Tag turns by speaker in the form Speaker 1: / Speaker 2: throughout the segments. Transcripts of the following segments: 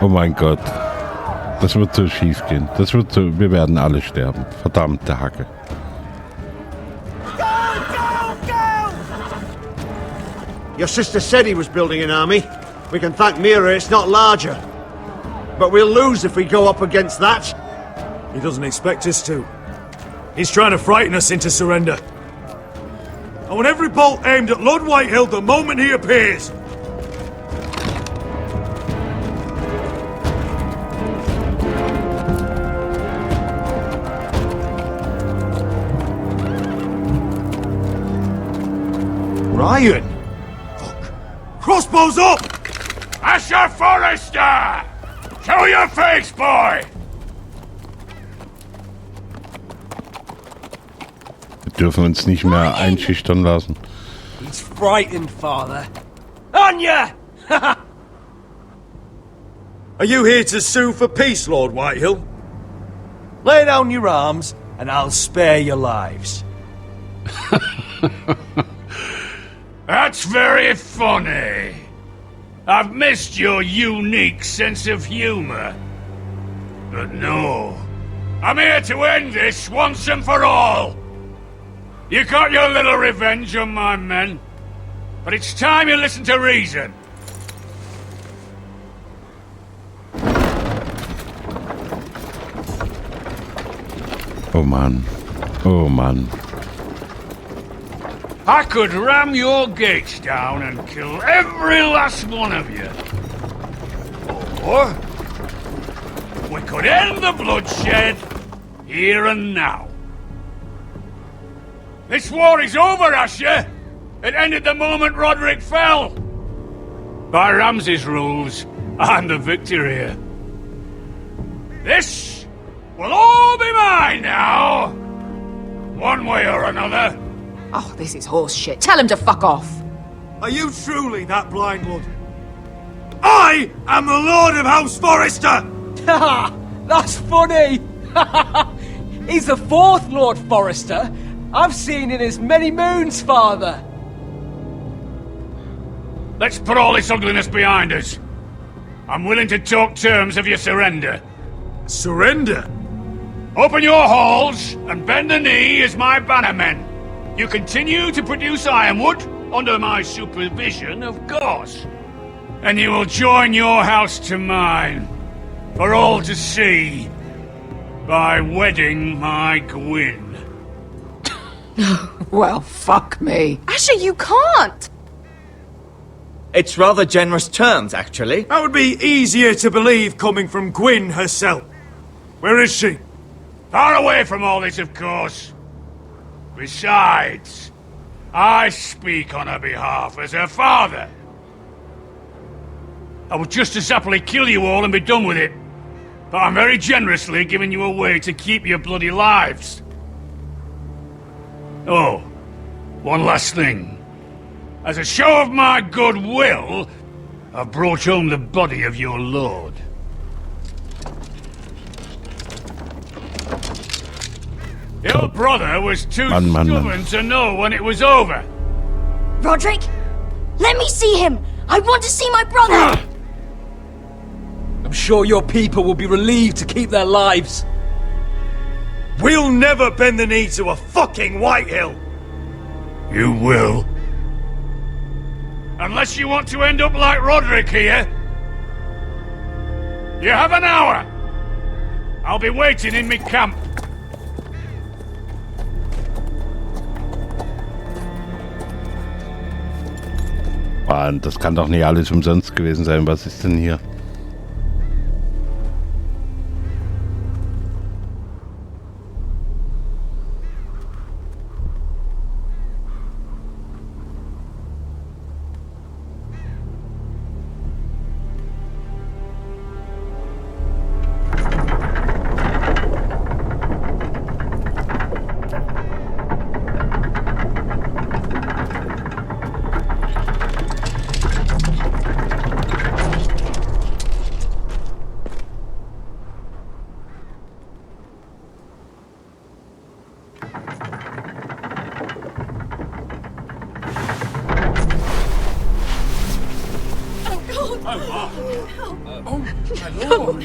Speaker 1: Oh mein Gott. Das wird so schief gehen. Wir werden alle sterben. Verdammte Hacke.
Speaker 2: Go, go, go! Your sister said he was building an army. We can thank Mira it's not larger. But we'll lose if we go up against that.
Speaker 3: He doesn't expect us to. He's trying to frighten us into surrender. I want every bolt aimed at Lord Whitehill the moment he appears. Ryan! Fuck. Crossbows up!
Speaker 4: Hauses Forrester! Show your face, boy!
Speaker 1: Wir dürfen uns nicht mehr einschüchtern lassen.
Speaker 5: He's frightened, Father. Anya!
Speaker 3: Are you here to sue for peace, Lord Whitehill?
Speaker 5: Lay down your arms, and I'll spare your lives.
Speaker 4: That's very funny. I've missed your unique sense of humor. But no, I'm here to end this once and for all. You got your little revenge on my men, but it's time you listen to reason.
Speaker 1: Oh Mann. Oh Mann.
Speaker 4: I could ram your gates down and kill every last one of you. Or we could end the bloodshed here and now. This war is over, Asher. It ended the moment Roderick fell. By Ramsay's rules, I'm the victor here. This will all be mine now. One way or another.
Speaker 6: Oh, this is horse shit. Tell him to fuck off.
Speaker 3: Are you truly that blind, Lord? I am the Lord of House Forrester!
Speaker 5: Ha! That's funny! He's the fourth Lord Forrester I've seen in as many moons, Father.
Speaker 4: Let's put all this ugliness behind us. I'm willing to talk terms of your surrender.
Speaker 3: Surrender?
Speaker 4: Open your halls and bend the knee as my bannermen. You continue to produce ironwood under my supervision, of course. And you will join your house to mine, for all to see, by wedding my Gwyn.
Speaker 6: Well, fuck me.
Speaker 7: Asher, you can't!
Speaker 8: It's rather generous terms, actually.
Speaker 3: That would be easier to believe coming from Gwyn herself. Where is she?
Speaker 4: Far away from all this, of course. Besides, I speak on her behalf as her father. I would just as happily kill you all and be done with it. But I'm very generously giving you a way to keep your bloody lives. Oh, one last thing. As a show of my goodwill, I've brought home the body of your lord. Your brother was too stubborn to know when it was over.
Speaker 7: Roderick, let me see him! I want to see my brother!
Speaker 5: I'm sure your people will be relieved to keep their lives.
Speaker 3: We'll never bend the knee to a fucking Whitehill!
Speaker 4: You will. Unless you want to end up like Roderick here. You have an hour. I'll be waiting in me camp.
Speaker 1: Mann, das kann doch nicht alles umsonst gewesen sein. Was ist denn hier?
Speaker 6: No!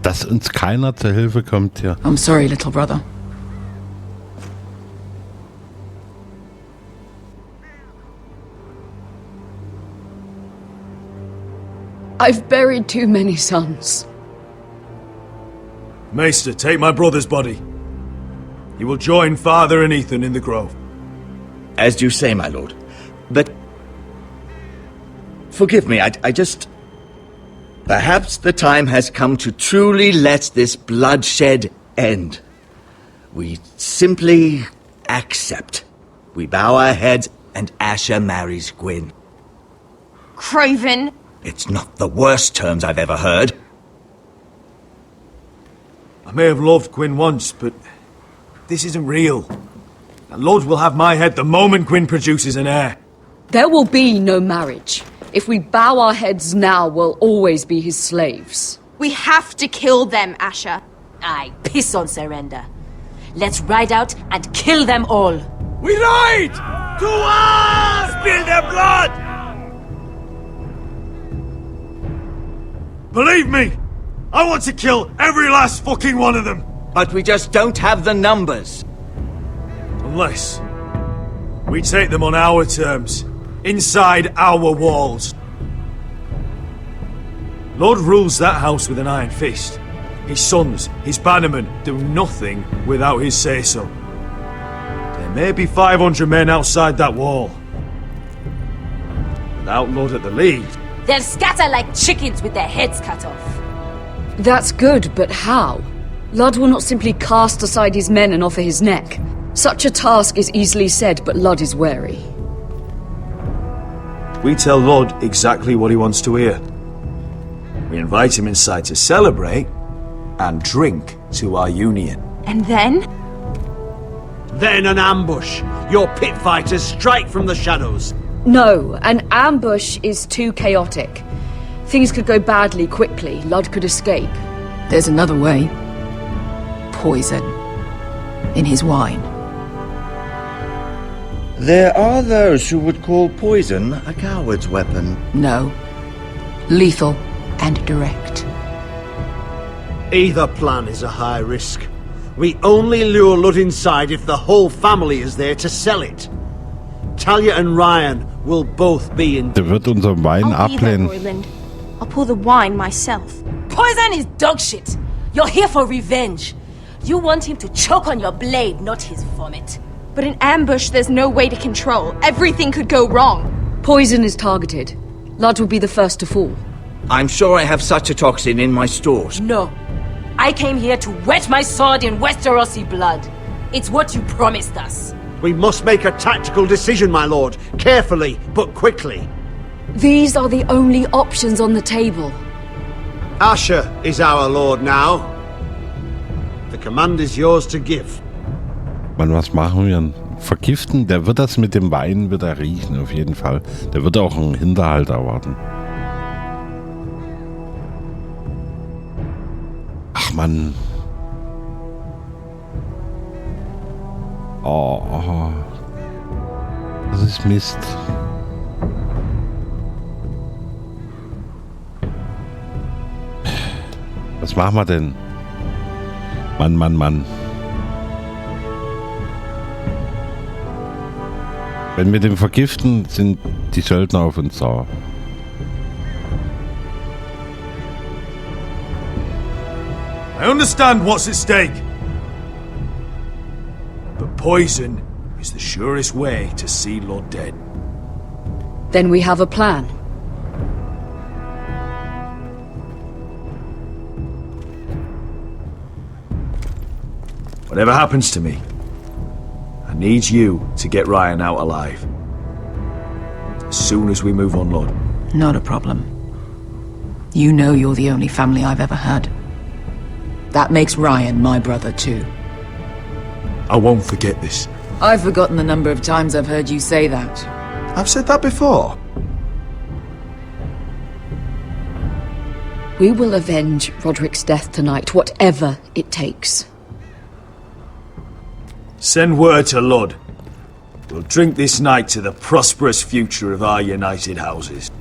Speaker 1: Dass uns keiner zur Hilfe kommt hier.
Speaker 6: I'm sorry, little brother. I've buried too many sons.
Speaker 3: Maester, take my brother's body. You will join Father and Ethan in the grove.
Speaker 8: As you say, my lord. But... forgive me, I just... Perhaps the time has come to truly let this bloodshed end. We simply accept. We bow our heads and Asher marries Gwyn.
Speaker 7: Craven.
Speaker 8: It's not the worst terms I've ever heard.
Speaker 3: I may have loved Gwyn once, but this isn't real. And Lord will have my head the moment Gwyn produces an heir.
Speaker 6: There will be no marriage. If we bow our heads now, we'll always be his slaves.
Speaker 7: We have to kill them, Asher.
Speaker 9: Aye, piss on surrender. Let's ride out and kill them all.
Speaker 4: We ride! To arms! Spill their blood!
Speaker 3: Believe me, I want to kill every last fucking one of them.
Speaker 8: But we just don't have the numbers.
Speaker 3: Unless we take them on our terms, inside our walls. Lord rules that house with an iron fist. His sons, his bannermen, do nothing without his say-so. There may be 500 men outside that wall. Without Lord at the lead,
Speaker 9: They'll scatter like chickens with their heads cut off.
Speaker 6: That's good, but how? Ludd will not simply cast aside his men and offer his neck. Such a task is easily said, but Ludd is wary.
Speaker 3: we tell Lord exactly what he wants to hear. We invite him inside to celebrate and drink to our union.
Speaker 7: And then?
Speaker 2: Then an ambush. Your pit fighters strike from the shadows.
Speaker 6: No, an ambush is too chaotic. Things could go badly quickly. Ludd could escape.
Speaker 10: There's another way. Poison. In his wine.
Speaker 8: There are those who would call poison a coward's weapon.
Speaker 10: No. Lethal and direct.
Speaker 2: Either plan is a high risk. We only lure Ludd inside if the whole family is there to sell it. Talia and Ryan will both be in...
Speaker 1: Der wird unseren Wein
Speaker 7: I'll be there,
Speaker 1: ablehnen.
Speaker 7: Royland. I'll pour the wine myself.
Speaker 9: Poison is dog shit. You're here for revenge. You want him to choke on your blade, not his vomit.
Speaker 7: But in ambush, there's no way to control. Everything could go wrong.
Speaker 6: Poison is targeted. Ludd will be the first to fall.
Speaker 8: I'm sure I have such a toxin in my stores.
Speaker 9: No. I came here to wet my sword in Westerosi blood. It's what you promised us.
Speaker 2: We must make a tactical decision, my lord. Carefully, but quickly.
Speaker 6: These are the only options on the table.
Speaker 2: Asher is our lord now. The command is yours to give.
Speaker 1: Mann, was machen wir? Vergiften? Der wird das mit dem Wein wird er riechen, auf jeden Fall. Der wird auch einen Hinterhalt erwarten. Ach Mann. Oh. Das ist Mist. Was machen wir denn? Mann. Wenn wir den vergiften, sind die Söldner auf uns sauer.
Speaker 3: I understand what's at stake. But poison is the surest way to see Lord dead.
Speaker 6: Then we have a plan.
Speaker 3: Whatever happens to me, I need you to get Ryan out alive. As soon as we move on, Lord.
Speaker 10: Not a problem. You know you're the only family I've ever had. That makes Ryan my brother too.
Speaker 3: I won't forget this.
Speaker 10: I've forgotten the number of times I've heard you say that.
Speaker 3: I've said that before.
Speaker 6: We will avenge Roderick's death tonight, whatever it takes.
Speaker 3: Send word to Lud. We'll drink this night to the prosperous future of our united houses.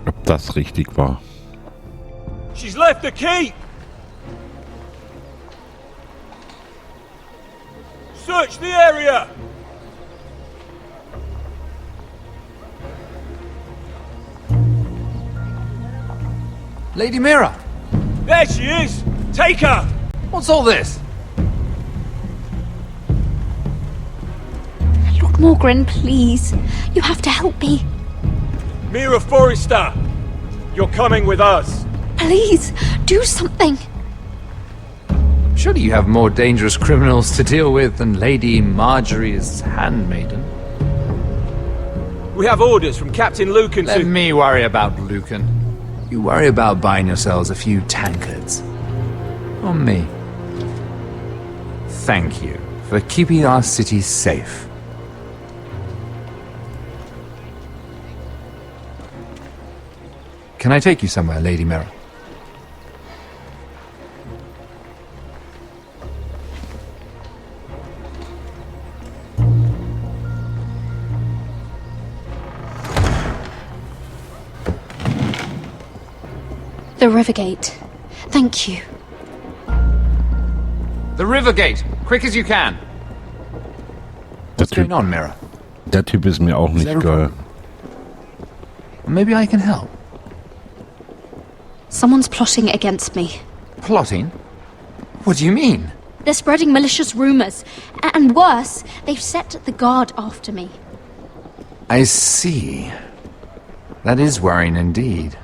Speaker 1: Ob das richtig war.
Speaker 5: She's left the keep! Search the area!
Speaker 11: Lady Mira!
Speaker 5: There she is! Take her!
Speaker 11: What's all this?
Speaker 7: Lord Morgren, please. You have to help me.
Speaker 5: Mira Forrester! You're coming with us!
Speaker 7: Please, do something.
Speaker 11: Surely you have more dangerous criminals to deal with than Lady Marjorie's handmaiden.
Speaker 5: We have orders from Captain Lucan
Speaker 11: Let
Speaker 5: to...
Speaker 11: me worry about Lucan. You worry about buying yourselves a few tankards. On me. Thank you for keeping our city safe. Can I take you somewhere, Lady Mira?
Speaker 7: The Rivergate. Thank you.
Speaker 11: The Rivergate! Quick as you can! What's going on, Mira?
Speaker 1: Der Typ ist mir auch nicht geil.
Speaker 11: Maybe I can help.
Speaker 7: Someone's plotting against me.
Speaker 11: Plotting? What do you mean?
Speaker 7: They're spreading malicious rumors. And worse, they've set the guard after me.
Speaker 11: I see. That is worrying indeed.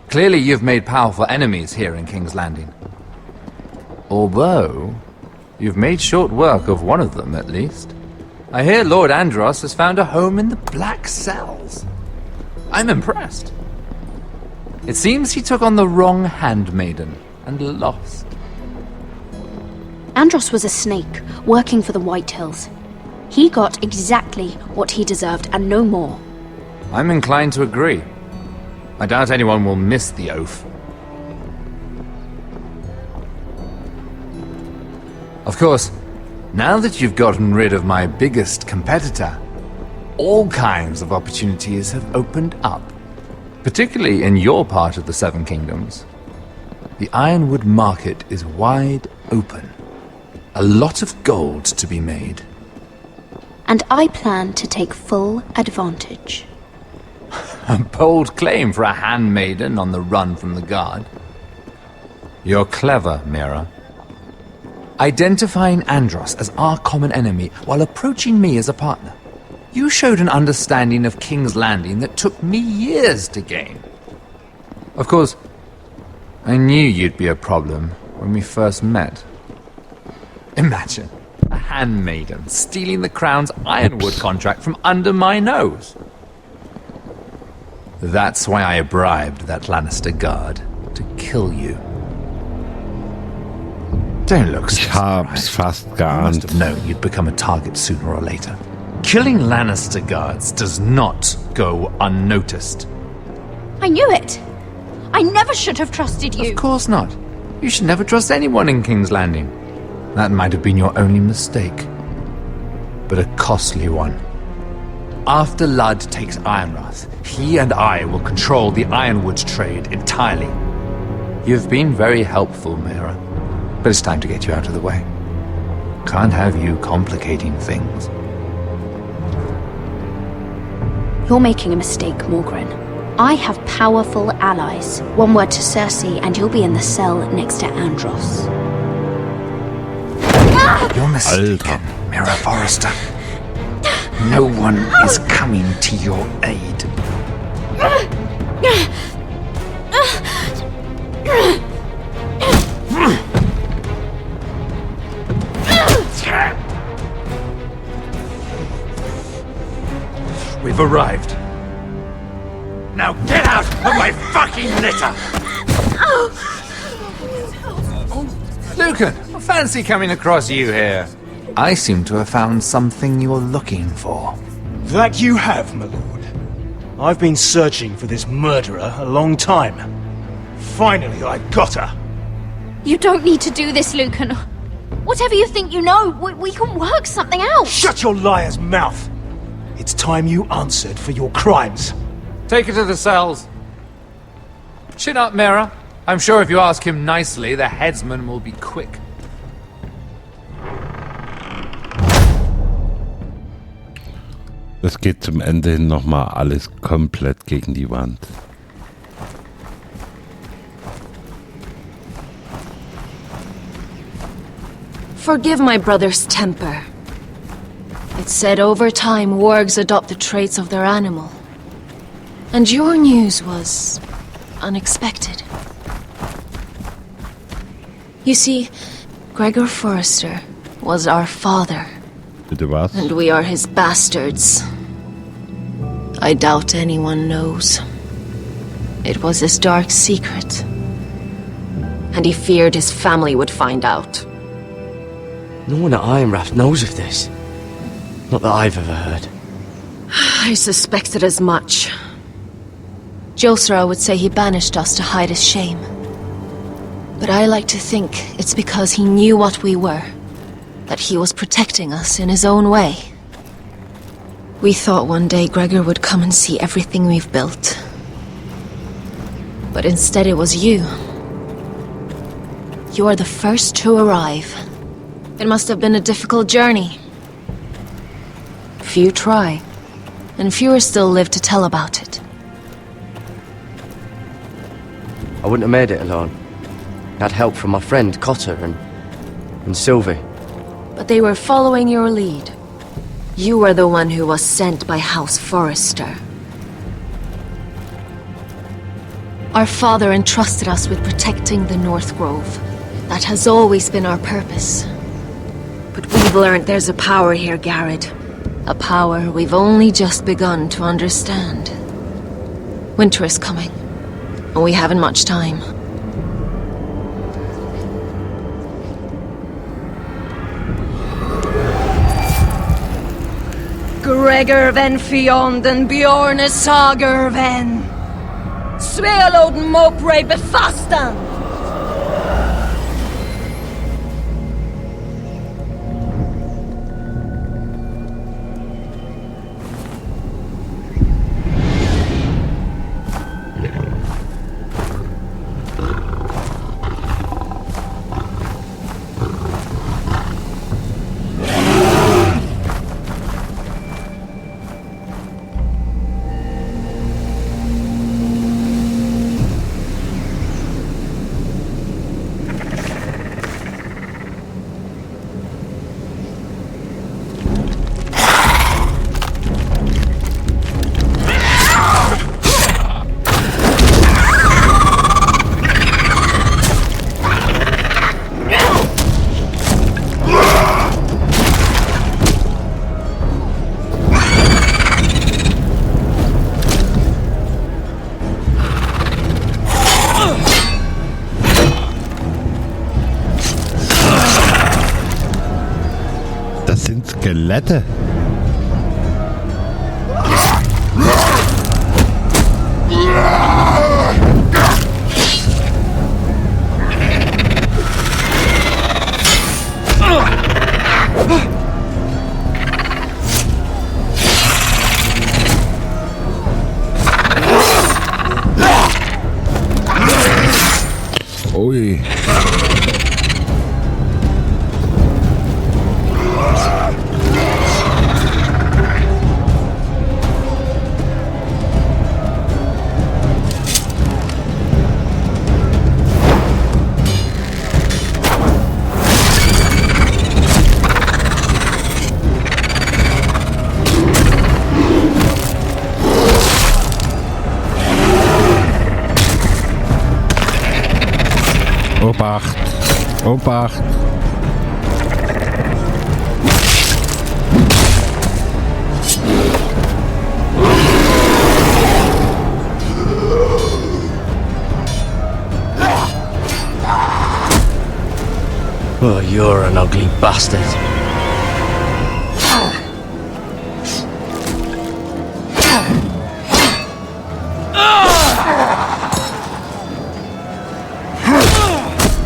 Speaker 11: Clearly you've made powerful enemies here in King's Landing. Although, you've made short work of one of them, at least. I hear Lord Andros has found a home in the Black Cells. I'm impressed. It seems he took on the wrong handmaiden and lost.
Speaker 7: Andros was a snake, working for the Whitehills. He got exactly what he deserved and no more.
Speaker 11: I'm inclined to agree. I doubt anyone will miss the oath. Of course, now that you've gotten rid of my biggest competitor, all kinds of opportunities have opened up. Particularly in your part of the Seven Kingdoms. The Ironwood market is wide open. A lot of gold to be made.
Speaker 7: And I plan to take full advantage.
Speaker 11: A bold claim for a handmaiden on the run from the guard. You're clever, Mira. Identifying Andros as our common enemy while approaching me as a partner. You showed an understanding of King's Landing that took me years to gain. Of course, I knew you'd be a problem when we first met. Imagine a handmaiden stealing the Crown's Ironwood contract from under my nose. That's why I bribed that Lannister guard to kill you. Don't look so
Speaker 1: Ich hab's fast geahnt.
Speaker 11: must have known you'd become a target sooner or later. Killing Lannister guards does not go unnoticed.
Speaker 7: I knew it! I never should have trusted you!
Speaker 11: Of course not. You should never trust anyone in King's Landing. That might have been your only mistake. But a costly one. After Ludd takes Ironrath, he and I will control the Ironwood trade entirely. You've been very helpful, Mira. But it's time to get you out of the way. Can't have you complicating things.
Speaker 7: You're making a mistake, Morgren. I have powerful allies. One word to Cersei and you'll be in the cell next to Andros.
Speaker 11: You're mistaken, Mira Forrester. No one is coming to your aid. We've arrived. Now get out of my fucking litter! Lucan, I fancy coming across you here. I seem to have found something you're looking for.
Speaker 3: That you have, my lord. I've been searching for this murderer a long time. Finally, I got her.
Speaker 7: You don't need to do this, Lucan. Whatever you think you know, we can work something out.
Speaker 3: Shut your liar's mouth! It's time you answered for your crimes.
Speaker 11: Take her to the cells. Chin up, Mirror. I'm sure if you ask him nicely, the headsman will be quick.
Speaker 1: Das geht zum Ende hin nochmal alles komplett gegen die Wand.
Speaker 9: Forgive my brother's temper. It's said over time wargs adopt the traits of their animal. And your news was unexpected. You see, Gregor Forrester was our father.
Speaker 1: Bitte was?
Speaker 9: And we are his bastards. I doubt anyone knows. It was his dark secret. And he feared his family would find out.
Speaker 5: No one at Ironrath knows of this. Not that I've ever heard.
Speaker 9: I suspected as much. Josra would say he banished us to hide his shame. But I like to think it's because he knew what we were. That he was protecting us in his own way. We thought one day Gregor would come and see everything we've built. But instead it was you. You are the first to arrive. It must have been a difficult journey. Few try, and fewer still live to tell about it.
Speaker 5: I wouldn't have made it alone. I had help from my friend Cotter and Sylvie.
Speaker 9: But they were following your lead. You were the one who was sent by Haus Forrester. Our father entrusted us with protecting the North Grove. That has always been our purpose. But we've learned there's a power here, Garrett. A power we've only just begun to understand. Winter is coming, and we haven't much time. Gregor ven Fionden Bjorne Sager ven Sveloden Mopre befastan.
Speaker 1: Skelette. Ui. Obacht! Obacht!
Speaker 5: Oh, you're an ugly bastard.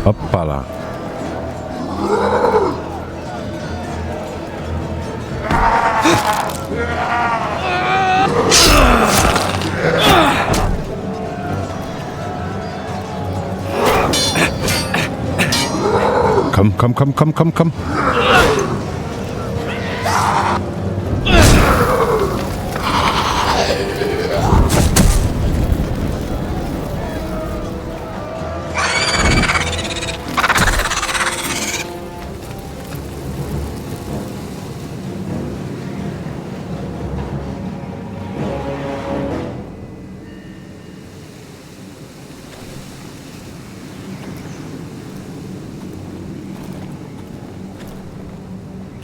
Speaker 1: Hoppala. Komm.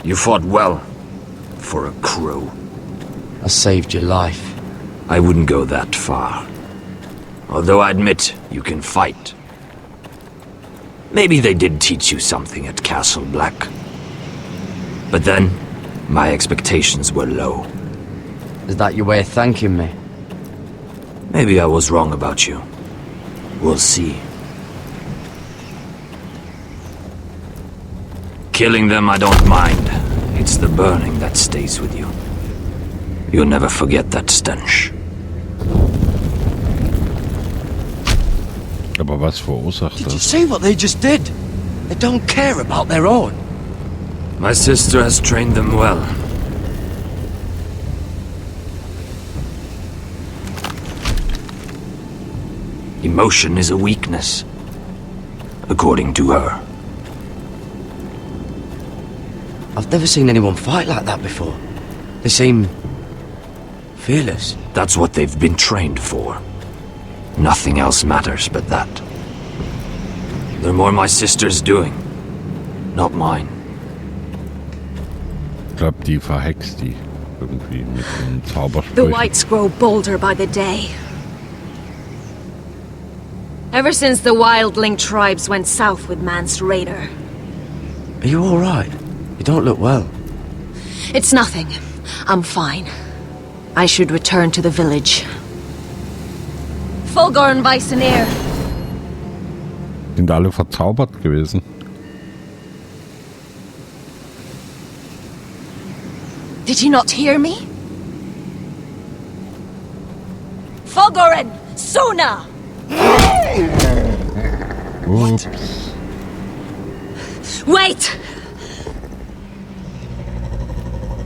Speaker 12: You fought well, for a crow.
Speaker 13: I saved your life.
Speaker 12: I wouldn't go that far. Although I admit, you can fight. Maybe they did teach you something at Castle Black. But then, my expectations were low.
Speaker 13: Is that your way of thanking me?
Speaker 12: Maybe I was wrong about you. We'll see. Killing them I don't mind. It's the burning that stays with you. You'll never forget that stench.
Speaker 1: Aber was verursacht
Speaker 13: Did you
Speaker 1: das?
Speaker 13: see what they just did? They don't care about their own.
Speaker 12: My sister has trained them well. Emotion is a weakness, according to her.
Speaker 13: I've never seen anyone fight like that before. They seem fearless.
Speaker 12: That's what they've been trained for. Nothing else matters but that. They're more my sister's doing, not mine.
Speaker 1: Ich glaube, die verhext die irgendwie mit einem
Speaker 9: The
Speaker 1: Zauberspruch.
Speaker 9: whites grow bolder by the day. Ever since the wildling tribes went south with Mance Raider.
Speaker 13: Are you all right? You don't look well.
Speaker 9: It's nothing. I'm fine. I should return to the village. Fulgorn Bison-Ear.
Speaker 1: Sind alle verzaubert gewesen?
Speaker 9: Did you not hear me? Fulgorn! Sona!
Speaker 1: Oops.
Speaker 9: Wait!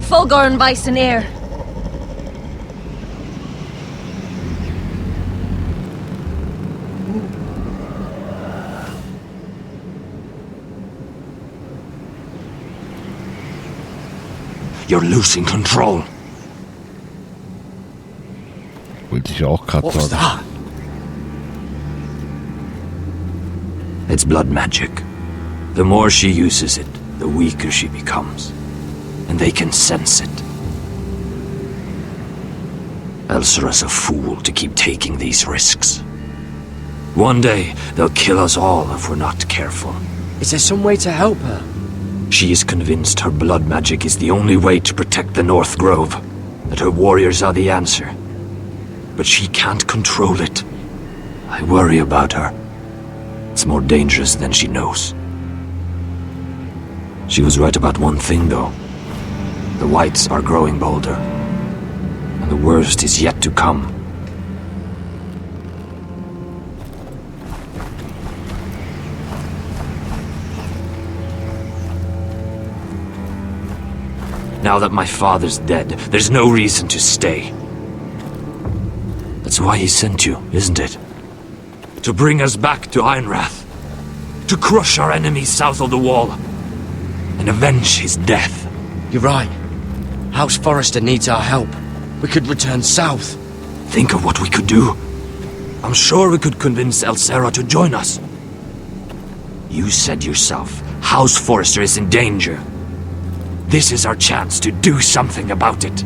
Speaker 9: Fulgorn Bison-Ear.
Speaker 12: You're losing control.
Speaker 1: Wollte ich auch gerade
Speaker 13: What was
Speaker 1: sagen.
Speaker 13: that?
Speaker 12: It's blood magic. The more she uses it, the weaker she becomes. And they can sense it. Elsera's a fool to keep taking these risks. One day, they'll kill us all if we're not careful.
Speaker 13: Is there some way to help her?
Speaker 12: She is convinced her blood magic is the only way to protect the North Grove, that her warriors are the answer. But she can't control it. I worry about her. It's more dangerous than she knows. She was right about one thing, though. The whites are growing bolder. And the worst is yet to come. Now that my father's dead, there's no reason to stay. That's why he sent you, isn't it? To bring us back to Ironrath. To crush our enemies south of the wall. And avenge his death.
Speaker 13: You're right. House Forrester needs our help. We could return south.
Speaker 12: Think of what we could do. I'm sure we could convince Elsera to join us. You said yourself, House Forrester is in danger. This is our chance to do something about it.